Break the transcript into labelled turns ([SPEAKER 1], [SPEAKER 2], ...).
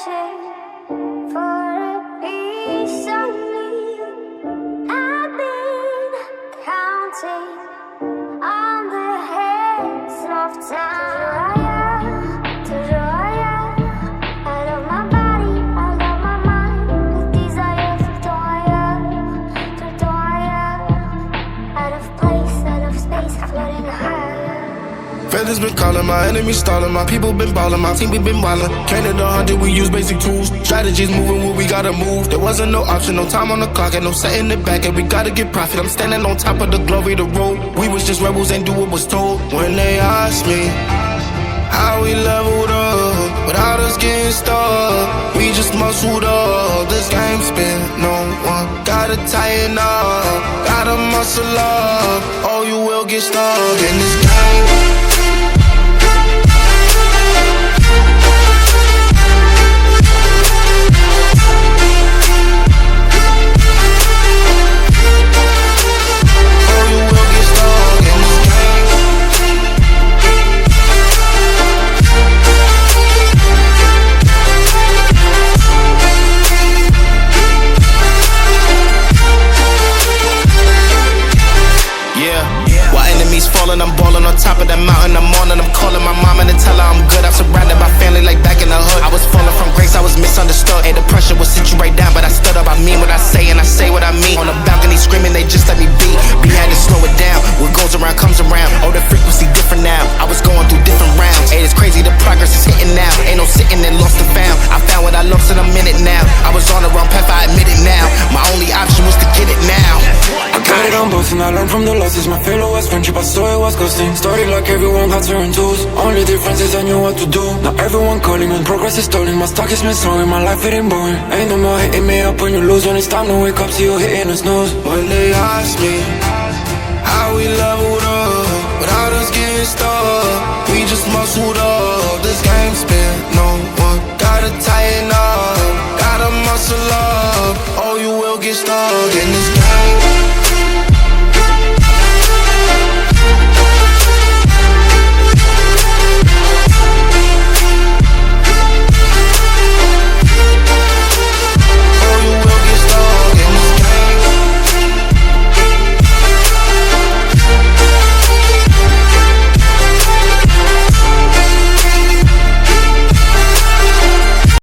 [SPEAKER 1] searching for a piece of me. I've been counting on the hands of time to draw ya out of my body, out of my mind, with desire to draw ya, out of place, out of space, floating high.
[SPEAKER 2] Feathers been calling, my enemies stalling, my people been ballin', my team we been ballin'. Counted 100, we use basic tools. Strategies moving where we gotta move. There wasn't no option, no time on the clock, and no setting it back, and we gotta get profit. I'm standing on top of the glory, the road. We was just rebels, ain't do what was told. When they asked me how we leveled up, without us getting stuck, we just muscled up. This game spin, no one gotta tighten up, gotta muscle up, or you will get stuck in this game. I'm ballin' on top of that mountain, I'm on and I'm calling my mama to tell her I'm good. I'm surrounded by family like back in the hood. I was falling from grace, I was misunderstood. Hey, the pressure will sit you right down, but I stood up. I mean what I say and I say what I mean. On the balcony screaming, they just let me be. We had to slow it down, what goes around comes around. Oh, the frequency different now, I was going through different rounds. Hey, it's crazy, the progress is hitting now. Ain't no sitting and lost and found. I found what I lost in a minute now. I was on the wrong path, I admit it now. My only option was to get it now.
[SPEAKER 3] I got it on both and I learned from the losses. My failure was friendship, I saw it was ghosting. Started like everyone had certain tools. Only difference is I knew what to do. Now everyone calling when progress is stolen. My stock is missing, my life it ain't boring. Ain't no more hitting me up when you lose. When it's time to wake up, see you hitting the snooze.
[SPEAKER 2] When they ask me how we leveled up,